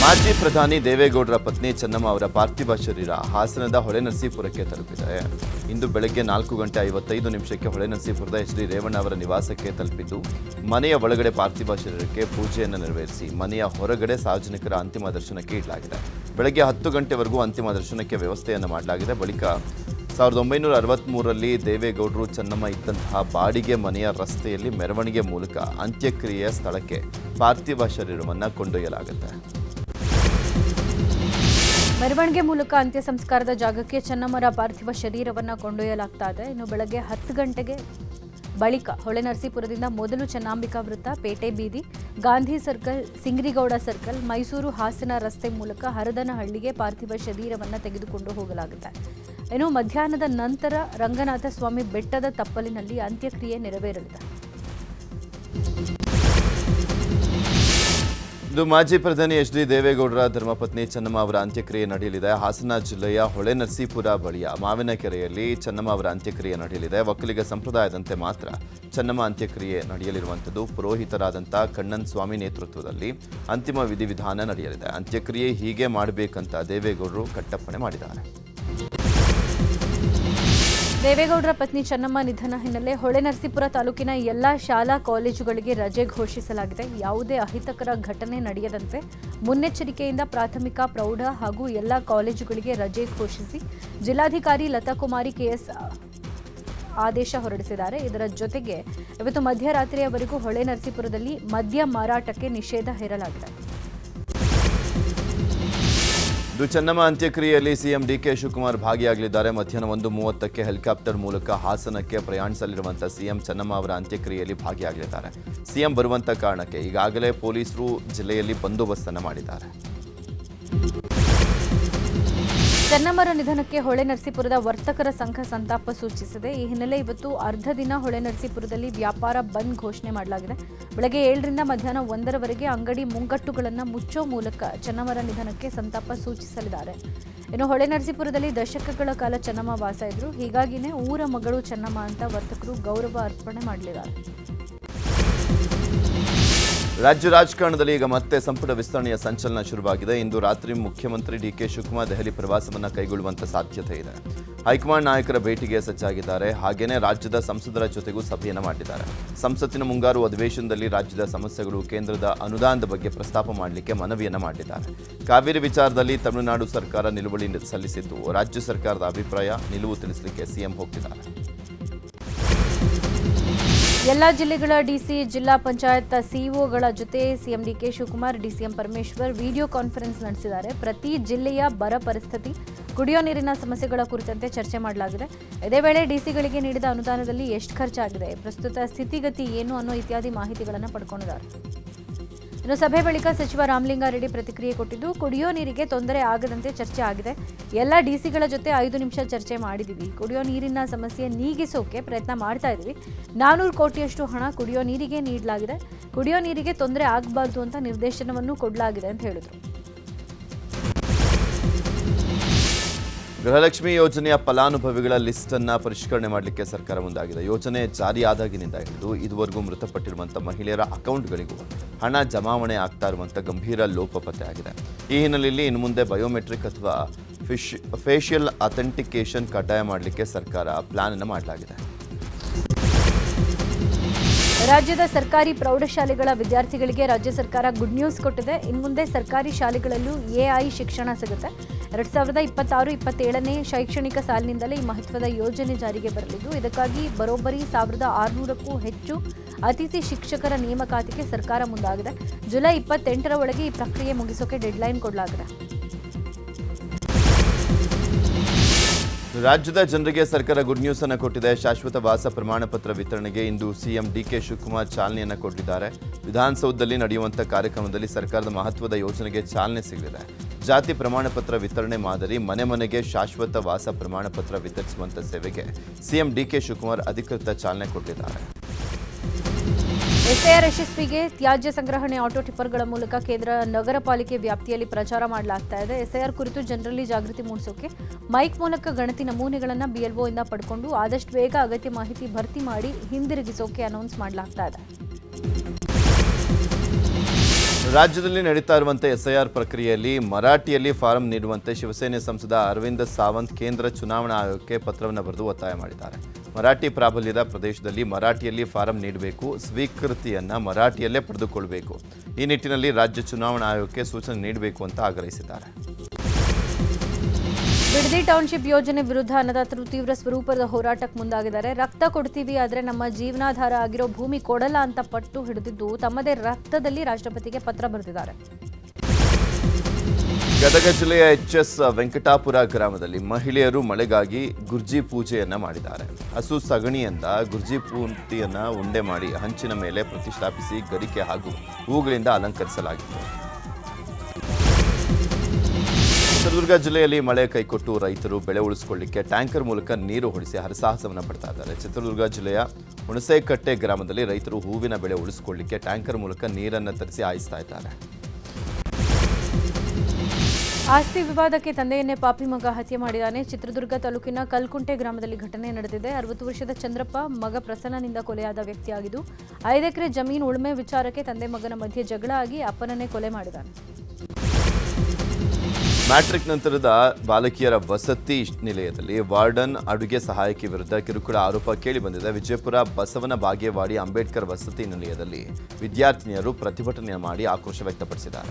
ಮಾಜಿ ಪ್ರಧಾನಿ ದೇವೇಗೌಡರ ಪತ್ನಿ ಚೆನ್ನಮ್ಮ ಅವರ ಪಾರ್ಥಿವ ಶರೀರ ಹಾಸನದ ಹೊಳೆನರಸೀಪುರಕ್ಕೆ ತಲುಪಿದೆ. ಇಂದು ಬೆಳಗ್ಗೆ 4:55 ಹೊಳೆನರಸೀಪುರದ ಎಚ್.ಡಿ. ರೇವಣ್ಣ ಅವರ ನಿವಾಸಕ್ಕೆ ತಲುಪಿದ್ದು ಮನೆಯ ಒಳಗಡೆ ಪಾರ್ಥಿವ ಶರೀರಕ್ಕೆ ಪೂಜೆಯನ್ನು ನೆರವೇರಿಸಿ ಮನೆಯ ಹೊರಗಡೆ ಸಾರ್ವಜನಿಕರ ಅಂತಿಮ ದರ್ಶನಕ್ಕೆ ಇಡಲಾಗಿದೆ. ಬೆಳಗ್ಗೆ 10 ಗಂಟೆವರೆಗೂ ಅಂತಿಮ ದರ್ಶನಕ್ಕೆ ವ್ಯವಸ್ಥೆಯನ್ನು ಮಾಡಲಾಗಿದೆ. ಬಳಿಕ 1963ರಲ್ಲಿ ದೇವೇಗೌಡರು ಚೆನ್ನಮ್ಮ ಇದ್ದಂತಹ ಬಾಡಿಗೆ ಮನೆಯ ರಸ್ತೆಯಲ್ಲಿ ಮೆರವಣಿಗೆ ಮೂಲಕ ಅಂತ್ಯಕ್ರಿಯೆಯ ಸ್ಥಳಕ್ಕೆ ಪಾರ್ಥಿವ ಶರೀರವನ್ನು ಕೊಂಡೊಯ್ಯಲಾಗುತ್ತೆ. ಮೆರವಣಿಗೆ ಮೂಲಕ ಅಂತ್ಯ ಸಂಸ್ಕಾರದ ಜಾಗಕ್ಕೆ ಚೆನ್ನಮ್ಮರ ಪಾರ್ಥಿವ ಶರೀರವನ್ನು ಕೊಂಡೊಯ್ಯಲಾಗ್ತಾ ಇದೆ. ಇನ್ನು ಬೆಳಗ್ಗೆ 10 ಗಂಟೆಗೆ ಬಳಿಕ ಹೊಳೆನರಸೀಪುರದಿಂದ ಮೊದಲು ಚೆನ್ನಾಂಬಿಕಾ ವೃತ್ತ, ಪೇಟೆ ಬೀದಿ, ಗಾಂಧಿ ಸರ್ಕಲ್, ಸಿಂಗ್ರಿಗೌಡ ಸರ್ಕಲ್, ಮೈಸೂರು ಹಾಸನ ರಸ್ತೆ ಮೂಲಕ ಹರದನಹಳ್ಳಿಗೆ ಪಾರ್ಥಿವ ಶರೀರವನ್ನು ತೆಗೆದುಕೊಂಡು ಹೋಗಲಾಗುತ್ತೆ. ಇನ್ನು ಮಧ್ಯಾಹ್ನದ ನಂತರ ರಂಗನಾಥ ಸ್ವಾಮಿ ಬೆಟ್ಟದ ತಪ್ಪಲಿನಲ್ಲಿ ಅಂತ್ಯಕ್ರಿಯೆ ನೆರವೇರಲಿದೆ. ಇಂದು ಮಾಜಿ ಪ್ರಧಾನಿ ಎಚ್.ಡಿ. ದೇವೇಗೌಡರ ಧರ್ಮಪತ್ನಿ ಚೆನ್ನಮ್ಮ ಅವರ ಅಂತ್ಯಕ್ರಿಯೆ ನಡೆಯಲಿದೆ. ಹಾಸನ ಜಿಲ್ಲೆಯ ಹೊಳೆನರಸೀಪುರ ಬಳಿಯ ಮಾವಿನಕೆರೆಯಲ್ಲಿ ಚೆನ್ನಮ್ಮ ಅವರ ಅಂತ್ಯಕ್ರಿಯೆ ನಡೆಯಲಿದೆ. ಒಕ್ಕಲಿಗ ಸಂಪ್ರದಾಯದಂತೆ ಮಾತ್ರ ಚೆನ್ನಮ್ಮ ಅಂತ್ಯಕ್ರಿಯೆ ನಡೆಯಲಿರುವಂಥದ್ದು. ಪುರೋಹಿತರಾದಂಥ ಕಣ್ಣನ್ ಸ್ವಾಮಿ ನೇತೃತ್ವದಲ್ಲಿ ಅಂತಿಮ ವಿಧಿವಿಧಾನ ನಡೆಯಲಿದೆ. ಅಂತ್ಯಕ್ರಿಯೆ ಹೀಗೆ ಮಾಡಬೇಕಂತ ದೇವೇಗೌಡರು ಕಟ್ಟಪ್ಪಣೆ ಮಾಡಿದ್ದಾರೆ. ದೇವೇಗೌಡರ ಪತ್ನಿ ಚೆನ್ನಮ್ಮ ನಿಧನ ಹಿನ್ನೆಲೆ ಹೊಳೆನರಸೀಪುರ ತಾಲೂಕಿನ ಎಲ್ಲಾ ಶಾಲಾ ಕಾಲೇಜುಗಳಿಗೆ ರಜೆ ಘೋಷಿಸಲಾಗಿದೆ. ಯಾವುದೇ ಅಹಿತಕರ ಘಟನೆ ನಡೆಯದಂತೆ ಮುನ್ನೆಚ್ಚರಿಕೆಯಿಂದ ಪ್ರಾಥಮಿಕ, ಪ್ರೌಢ ಹಾಗೂ ಎಲ್ಲಾ ಕಾಲೇಜುಗಳಿಗೆ ರಜೆ ಘೋಷಿಸಿ ಜಿಲ್ಲಾಧಿಕಾರಿ ಲತಾಕುಮಾರಿ ಕೆಎಸ್ ಆದೇಶ ಹೊರಡಿಸಿದ್ದಾರೆ. ಇದರ ಜೊತೆಗೆ ಇವತ್ತು ಮಧ್ಯರಾತ್ರಿಯವರೆಗೂ ಹೊಳೆನರಸೀಪುರದಲ್ಲಿ ಮದ್ಯ ಮಾರಾಟಕ್ಕೆ ನಿಷೇಧ ಹೇರಲಾಗಿದೆ. ಚೆನ್ನಮ್ಮ ಅಂತ್ಯಕ್ರಿಯೆಯಲ್ಲಿ ಸಿಎಂ ಡಿಕೆ ಶಿವಕುಮಾರ್ ಭಾಗಿಯಾಗಲಿದ್ದಾರೆ. ಮಧ್ಯಾಹ್ನ 1:30ಕ್ಕೆ ಹೆಲಿಕಾಪ್ಟರ್ ಮೂಲಕ ಹಾಸನಕ್ಕೆ ಪ್ರಯಾಣಿಸಲಿರುವಂಥ ಸಿಎಂ ಚೆನ್ನಮ್ಮ ಅವರ ಅಂತ್ಯಕ್ರಿಯೆಯಲ್ಲಿ ಭಾಗಿಯಾಗಲಿದ್ದಾರೆ. ಸಿಎಂ ಬರುವಂಥ ಕಾರಣಕ್ಕೆ ಈಗಾಗಲೇ ಪೊಲೀಸರು ಜಿಲ್ಲೆಯಲ್ಲಿ ಬಂದೋಬಸ್ತನ್ನು ಮಾಡಿದ್ದಾರೆ. ಚೆನ್ನಮ್ಮರ ನಿಧನಕ್ಕೆ ಹೊಳೆನರಸೀಪುರದ ವರ್ತಕರ ಸಂಘ ಸಂತಾಪ ಸೂಚಿಸಿದೆ. ಈ ಹಿನ್ನೆಲೆ ಇವತ್ತು ಅರ್ಧ ದಿನ ಹೊಳೆನರಸೀಪುರದಲ್ಲಿ ವ್ಯಾಪಾರ ಬಂದ್ ಘೋಷಣೆ ಮಾಡಲಾಗಿದೆ. ಬೆಳಗ್ಗೆ 7ರಿಂದ ಮಧ್ಯಾಹ್ನ 1ರವರೆಗೆ ಅಂಗಡಿ ಮುಂಗಟ್ಟುಗಳನ್ನು ಮುಚ್ಚೋ ಮೂಲಕ ಚೆನ್ನಮ್ಮರ ನಿಧನಕ್ಕೆ ಸಂತಾಪ ಸೂಚಿಸಲಿದ್ದಾರೆ. ಇನ್ನು ಹೊಳೆನರಸೀಪುರದಲ್ಲಿ ದಶಕಗಳ ಕಾಲ ಚೆನ್ನಮ್ಮ ವಾಸ ಇದ್ರು. ಹೀಗಾಗಿನೇ ಊರ ಮಗಳು ಚೆನ್ನಮ್ಮ ಅಂತ ವರ್ತಕರು ಗೌರವ ಅರ್ಪಣೆ ಮಾಡಲಿದ್ದಾರೆ. ರಾಜ್ಯ ರಾಜಕಾರಣದಲ್ಲಿ ಈಗ ಮತ್ತೆ ಸಂಪುಟ ವಿಸ್ತರಣೆಯ ಸಂಚಲನ ಶುರುವಾಗಿದೆ. ಇಂದು ರಾತ್ರಿ ಮುಖ್ಯಮಂತ್ರಿ ಡಿಕೆ ಶಿವಕುಮಾರ್ ದೆಹಲಿ ಪ್ರವಾಸವನ್ನು ಕೈಗೊಳ್ಳುವಂತ ಸಾಧ್ಯತೆ ಇದೆ. ಹೈಕಮಾಂಡ್ ನಾಯಕರ ಭೇಟಿಗೆ ಸಜ್ಜಾಗಿದ್ದಾರೆ. ಹಾಗೇನೇ ರಾಜ್ಯದ ಸಂಸದರ ಜೊತೆಗೂ ಸಭೆಯನ್ನು ಮಾಡಿದ್ದಾರೆ. ಸಂಸತ್ತಿನ ಮುಂಗಾರು ಅಧಿವೇಶನದಲ್ಲಿ ರಾಜ್ಯದ ಸಮಸ್ಯೆಗಳು, ಕೇಂದ್ರದ ಅನುದಾನದ ಬಗ್ಗೆ ಪ್ರಸ್ತಾಪ ಮಾಡಲಿಕ್ಕೆ ಮನವಿಯನ್ನು ಮಾಡಿದ್ದಾರೆ. ಕಾವೇರಿ ವಿಚಾರದಲ್ಲಿ ತಮಿಳುನಾಡು ಸರ್ಕಾರ ನಿಲುವಳಿ ಸಲ್ಲಿಸಿದ್ದು, ರಾಜ್ಯ ಸರ್ಕಾರದ ಅಭಿಪ್ರಾಯ, ನಿಲುವು ತಿಳಿಸಲಿಕ್ಕೆ ಸಿಎಂ ಹೋಗ್ತಿದ್ದಾರೆ. ಎಲ್ಲ ಜಿಲ್ಲೆಗಳ ಡಿಸಿ, ಜಿಲ್ಲಾ ಪಂಚಾಯತ್ ಸಿಇಒಗಳ ಜೊತೆ CM DK Shivakumar, DCM Parameshwar video conference ನಡೆಸಿದ್ದಾರೆ. ಪ್ರತಿ ಜಿಲ್ಲೆಯ ಬರ ಪರಿಸ್ಥಿತಿ, ಕುಡಿಯೋ ನೀರಿನ ಸಮಸ್ಯೆಗಳ ಕುರಿತಂತೆ ಚರ್ಚೆ ಮಾಡಲಾಗಿದೆ. ಇದೇ ವೇಳೆ ಡಿಸಿಗಳಿಗೆ ನೀಡಿದ ಅನುದಾನದಲ್ಲಿ ಎಷ್ಟು ಖರ್ಚಾಗಿದೆ, ಪ್ರಸ್ತುತ ಸ್ಥಿತಿಗತಿ ಏನು ಅನ್ನೋ ಇತ್ಯಾದಿ ಮಾಹಿತಿಗಳನ್ನು ಪಡ್ಕೊಂಡಿದ್ದಾರೆ. ಇನ್ನು ಸಭೆ ಬಳಿಕ ಸಚಿವ ರಾಮಲಿಂಗಾರೆಡ್ಡಿ ಪ್ರತಿಕ್ರಿಯೆ ಕೊಟ್ಟಿದ್ದು, ಕುಡಿಯೋ ನೀರಿಗೆ ತೊಂದರೆ ಆಗದಂತೆ ಚರ್ಚೆ ಆಗಿದೆ. ಎಲ್ಲ ಡಿಸಿಗಳ ಜೊತೆ 5 ನಿಮಿಷ ಚರ್ಚೆ ಮಾಡಿದ್ದೀವಿ. ಕುಡಿಯೋ ನೀರಿನ ಸಮಸ್ಯೆ ನೀಗಿಸೋಕೆ ಪ್ರಯತ್ನ ಮಾಡ್ತಾ ಇದ್ದೀವಿ. 400 ಕೋಟಿಯಷ್ಟು ಹಣ ಕುಡಿಯೋ ನೀರಿಗೆ ನೀಡಲಾಗಿದೆ. ಕುಡಿಯೋ ನೀರಿಗೆ ತೊಂದರೆ ಆಗಬಾರ್ದು ಅಂತ ನಿರ್ದೇಶನವನ್ನು ಕೊಡಲಾಗಿದೆ ಅಂತ ಹೇಳಿದರು. ಗೃಹಲಕ್ಷ್ಮಿ ಯೋಜನೆಯ ಫಲಾನುಭವಿಗಳ ಲಿಸ್ಟ್ ಅನ್ನು ಪರಿಷ್ಕರಣೆ ಮಾಡಲಿಕ್ಕೆ ಸರ್ಕಾರ ಮುಂದಾಗಿದೆ. ಯೋಜನೆ ಜಾರಿಯಾದಾಗಿನಿಂದ ಹಿಡಿದು ಇದುವರೆಗೂ ಮೃತಪಟ್ಟಿರುವಂಥ ಮಹಿಳೆಯರ ಅಕೌಂಟ್ಗಳಿಗೂ ಹಣ ಜಮಾವಣೆ ಆಗ್ತಾ ಇರುವಂಥ ಗಂಭೀರ ಲೋಪ ಪತ್ತೆಯಾಗಿದೆ. ಈ ಹಿನ್ನೆಲೆಯಲ್ಲಿ ಇನ್ನು ಮುಂದೆ ಬಯೋಮೆಟ್ರಿಕ್ ಅಥವಾ ಫೇಶಿಯಲ್ ಅಥೆಂಟಿಕೇಷನ್ ಕಡ್ಡಾಯ ಮಾಡಲಿಕ್ಕೆ ಸರ್ಕಾರ ಪ್ಲಾನ್ ಅನ್ನು ಮಾಡಲಾಗಿದೆ. ರಾಜ್ಯದ ಸರ್ಕಾರಿ ಪ್ರೌಢಶಾಲೆಗಳ ವಿದ್ಯಾರ್ಥಿಗಳಿಗೆ ರಾಜ್ಯ ಸರ್ಕಾರ ಗುಡ್ ನ್ಯೂಸ್ ಕೊಟ್ಟಿದೆ. ಇನ್ನು ಮುಂದೆ ಸರ್ಕಾರಿ ಶಾಲೆಗಳಲ್ಲೂ ಎಐ ಶಿಕ್ಷಣ ಸಿಗುತ್ತೆ. 2026-27ನೇ ಶೈಕ್ಷಣಿಕ ಸಾಲಿನಿಂದಲೇ ಈ ಮಹತ್ವದ ಯೋಜನೆ ಜಾರಿಗೆ ಬರಲಿದ್ದು, ಇದಕ್ಕಾಗಿ ಬರೋಬ್ಬರಿ 1600ಕ್ಕೂ ಹೆಚ್ಚು ಅತಿಥಿ ಶಿಕ್ಷಕರ ನೇಮಕಾತಿಗೆ ಸರ್ಕಾರ ಮುಂದಾಗಿದೆ. ಜುಲೈ 28ರ ಒಳಗೆ ಈ ಪ್ರಕ್ರಿಯೆ ಮುಗಿಸೋಕೆ ಡೆಡ್ಲೈನ್ ಕೊಡಲಾಗಿದೆ. ರಾಜ್ಯದ ಜನರಿಗೆ ಸರ್ಕಾರ ಗುಡ್ ನ್ಯೂಸ್ ಅನ್ನು ಕೊಟ್ಟಿದೆ. ಶಾಶ್ವತ ವಾಸ ಪ್ರಮಾಣ ಪತ್ರ ವಿತರಣೆಗೆ ಇಂದು ಸಿಎಂ ಡಿಕೆ ಶಿವಕುಮಾರ್ ಚಾಲನೆಯನ್ನು ಕೊಟ್ಟಿದ್ದಾರೆ. ವಿಧಾನಸೌಧದಲ್ಲಿ ನಡೆಯುವಂಥ ಕಾರ್ಯಕ್ರಮದಲ್ಲಿ ಸರ್ಕಾರದ ಮಹತ್ವದ ಯೋಜನೆಗೆ ಚಾಲನೆ ಸಿಗಲಿದೆ. ಜಾತಿ ಪ್ರಮಾಣ ಪತ್ರ ವಿತರಣೆ ಮಾದರಿ ಮನೆ ಮನೆಗೆ ಶಾಶ್ವತ ವಾಸ ಪ್ರಮಾಣ ಪತ್ರ ವಿತರಿಸುವಂಥ ಸೇವೆಗೆ ಸಿಎಂ ಡಿಕೆ ಶಿವಕುಮಾರ್ ಅಧಿಕೃತ ಚಾಲನೆ ಕೊಟ್ಟಿದ್ದಾರೆ. ಎಸ್ಐಆರ್ ಯಶಸ್ವಿಗೆ ತ್ಯಾಜ್ಯ ಸಂಗ್ರಹಣೆ ಆಟೋ ಟಿಪ್ಪರ್ಗಳ ಮೂಲಕ ಕೇಂದ್ರ ನಗರ ಪಾಲಿಕೆ ವ್ಯಾಪ್ತಿಯಲ್ಲಿ ಪ್ರಚಾರ ಮಾಡಲಾಗ್ತಾ ಇದೆ. ಎಸ್ಐಆರ್ ಕುರಿತು ಜನರಲ್ಲಿ ಜಾಗೃತಿ ಮೂಡಿಸೋಕೆ ಮೈಕ್ ಮೂಲಕ ಗಣತಿ ನಮೂನೆಗಳನ್ನು ಬಿಎಲ್ಒ ಇಂದ ಪಡ್ಕೊಂಡು ಆದಷ್ಟು ಬೇಗ ಅಗತ್ಯ ಮಾಹಿತಿ ಭರ್ತಿ ಮಾಡಿ ಹಿಂದಿರುಗಿಸೋಕೆ ಅನೌನ್ಸ್ ಮಾಡಲಾಗ್ತಾ ಇದೆ. ರಾಜ್ಯದಲ್ಲಿ ನಡೀತಾ ಇರುವಂತೆ ಎಸ್ಐಆರ್ ಪ್ರಕ್ರಿಯೆಯಲ್ಲಿ ಮರಾಠಿಯಲ್ಲಿ ಫಾರಂ ನೀಡುವಂತೆ ಶಿವಸೇನೆ ಸಂಸದ ಅರವಿಂದ್ ಸಾವಂತ್ ಕೇಂದ್ರ ಚುನಾವಣಾ ಆಯೋಗಕ್ಕೆ ಪತ್ರವನ್ನು ಬರೆದು ಒತ್ತಾಯ ಮಾಡಿದ್ದಾರೆ. ಮರಾಠಿ ಪ್ರಾಬಲ್ಯದ ಪ್ರದೇಶದಲ್ಲಿ ಮರಾಠಿಯಲ್ಲಿ ಫಾರಂ ನೀಡಬೇಕು, ಸ್ವೀಕೃತಿಯನ್ನ ಮರಾಠಿಯಲ್ಲೇ ಪಡೆದುಕೊಳ್ಳಬೇಕು. ಈ ನಿಟ್ಟಿನಲ್ಲಿ ರಾಜ್ಯ ಚುನಾವಣಾ ಆಯೋಗಕ್ಕೆ ಸೂಚನೆ ನೀಡಬೇಕು ಅಂತ ಆಗ್ರಹಿಸಿದ್ದಾರೆ. ಬಿಡದಿ ಟೌನ್ಶಿಪ್ ಯೋಜನೆ ವಿರುದ್ಧ ಅನ್ನದಾತರು ತೀವ್ರ ಸ್ವರೂಪದ ಹೋರಾಟಕ್ಕೆ ಮುಂದಾಗಿದ್ದಾರೆ. ರಕ್ತ ಕೊಡ್ತೀವಿ ಆದರೆ ನಮ್ಮ ಜೀವನಾಧಾರ ಆಗಿರೋ ಭೂಮಿ ಕೊಡಲ್ಲ ಅಂತ ಪಟ್ಟು ಹಿಡಿದಿದ್ದು ತಮ್ಮದೇ ರಕ್ತದಲ್ಲಿ ರಾಷ್ಟ್ರಪತಿಗೆ ಪತ್ರ ಬರೆದಿದ್ದಾರೆ. ಗದಗ ಜಿಲ್ಲೆಯ ಎಚ್ಎಸ್ ವೆಂಕಟಾಪುರ ಗ್ರಾಮದಲ್ಲಿ ಮಹಿಳೆಯರು ಮಳೆಗಾಗಿ ಗುರ್ಜಿ ಪೂಜೆಯನ್ನ ಮಾಡಿದ್ದಾರೆ. ಹಸು ಸಗಣಿಯಿಂದ ಗುರ್ಜಿ ಪೂರ್ತಿಯನ್ನ ಉಂಡೆ ಮಾಡಿ ಹಂಚಿನ ಮೇಲೆ ಪ್ರತಿಷ್ಠಾಪಿಸಿ ಗರಿಕೆ ಹಾಗೂ ಹೂಗಳಿಂದ ಅಲಂಕರಿಸಲಾಗಿತ್ತು. ಚಿತ್ರದುರ್ಗ ಜಿಲ್ಲೆಯಲ್ಲಿ ಮಳೆ ಕೈಕೊಟ್ಟು ರೈತರು ಬೆಳೆ ಉಳಿಸಿಕೊಳ್ಳಿಕ್ಕೆ ಟ್ಯಾಂಕರ್ ಮೂಲಕ ನೀರು ಹೊಡಿಸಿ ಹರಸಾಹಸವನ್ನು ಪಡ್ತಾ ಇದ್ದಾರೆ. ಚಿತ್ರದುರ್ಗ ಜಿಲ್ಲೆಯ ಹುಣಸೇಕಟ್ಟೆ ಗ್ರಾಮದಲ್ಲಿ ರೈತರು ಹೂವಿನ ಬೆಳೆ ಉಳಿಸಿಕೊಳ್ಳಿಕ್ಕೆ ಟ್ಯಾಂಕರ್ ಮೂಲಕ ನೀರನ್ನು ತರಿಸಿ ಹಾಯಿಸ್ತಾ ಇದ್ದಾರೆ. ಆಸ್ತಿ ವಿವಾದಕ್ಕೆ ತಂದೆಯನ್ನೇ ಪಾಪಿ ಮಗ ಹತ್ಯೆ ಮಾಡಿದ್ದಾನೆ. ಚಿತ್ರದುರ್ಗ ತಾಲೂಕಿನ ಕಲ್ಕುಂಟೆ ಗ್ರಾಮದಲ್ಲಿ ಘಟನೆ ನಡೆದಿದೆ. 60 ವರ್ಷದ ಚಂದ್ರಪ್ಪ ಮಗ ಪ್ರಸನ್ನನಿಂದ ಕೊಲೆಯಾದ ವ್ಯಕ್ತಿಯಾಗಿದ್ದು 5 ಎಕರೆ ಜಮೀನು ಉಳುಮೆ ವಿಚಾರಕ್ಕೆ ತಂದೆ ಮಗನ ಮಧ್ಯೆ ಜಗಳ ಆಗಿ ಅಪ್ಪನನ್ನೇ ಕೊಲೆ ಮಾಡಿದ್ದಾನೆ. ಮ್ಯಾಟ್ರಿಕ್ ನಂತರದ ಬಾಲಕಿಯರ ವಸತಿ ನಿಲಯದಲ್ಲಿ ವಾರ್ಡನ್ ಅಡುಗೆ ಸಹಾಯಕಿ ವಿರುದ್ಧ ಕಿರುಕುಳ ಆರೋಪ ಕೇಳಿಬಂದಿದೆ. ವಿಜಯಪುರ ಬಸವನ ಬಾಗೇವಾಡಿ ಅಂಬೇಡ್ಕರ್ ವಸತಿ ನಿಲಯದಲ್ಲಿ ವಿದ್ಯಾರ್ಥಿನಿಯರು ಪ್ರತಿಭಟನೆ ಮಾಡಿ ಆಕ್ರೋಶ ವ್ಯಕ್ತಪಡಿಸಿದ್ದಾರೆ.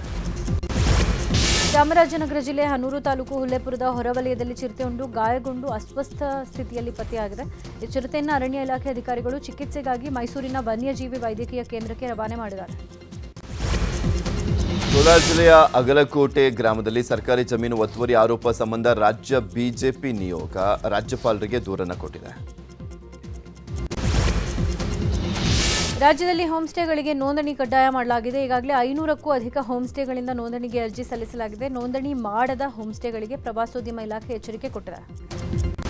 ಚಾಮರಾಜನಗರ ಜಿಲ್ಲೆ ಹನೂರು ತಾಲೂಕು ಹುಲ್ಲೇಪುರದ ಹೊರವಲಯದಲ್ಲಿ ಚಿರತೆಯೊಂದು ಗಾಯಗೊಂಡು ಅಸ್ವಸ್ಥ ಸ್ಥಿತಿಯಲ್ಲಿ ಪತ್ತೆಯಾಗಿದೆ. ಈ ಚಿರತೆಯನ್ನು ಅರಣ್ಯ ಇಲಾಖೆ ಅಧಿಕಾರಿಗಳು ಚಿಕಿತ್ಸೆಗಾಗಿ ಮೈಸೂರಿನ ವನ್ಯಜೀವಿ ವೈದ್ಯಕೀಯ ಕೇಂದ್ರಕ್ಕೆ ರವಾನೆ ಮಾಡಿದ್ದಾರೆ. ಕೋಲಾರ ಜಿಲ್ಲೆಯ ಅಗಲಕೋಟೆ ಗ್ರಾಮದಲ್ಲಿ ಸರ್ಕಾರಿ ಜಮೀನು ಒತ್ತುವರಿ ಆರೋಪ ಸಂಬಂಧ ರಾಜ್ಯ ಬಿಜೆಪಿ ನಿಯೋಗ ರಾಜ್ಯಪಾಲರಿಗೆ ದೂರನ್ನು ಕೊಟ್ಟಿದೆ. ರಾಜ್ಯದಲ್ಲಿ ಹೋಮ್ ಸ್ಟೇಗಳಿಗೆ ನೋಂದಣಿ ಕಡ್ಡಾಯ ಮಾಡಲಾಗಿದೆ. ಈಗಾಗಲೇ 500ಕ್ಕೂ ಅಧಿಕ ಹೋಮ್ ಸ್ಟೇಗಳಿಂದ ನೋಂದಣಿಗೆ ಅರ್ಜಿ ಸಲ್ಲಿಸಲಾಗಿದೆ. ನೋಂದಣಿ ಮಾಡದ ಹೋಮ್ ಸ್ಟೇಗಳಿಗೆ ಪ್ರವಾಸೋದ್ಯಮ ಇಲಾಖೆ ಎಚ್ಚರಿಕೆ ಕೊಟ್ಟಿದೆ.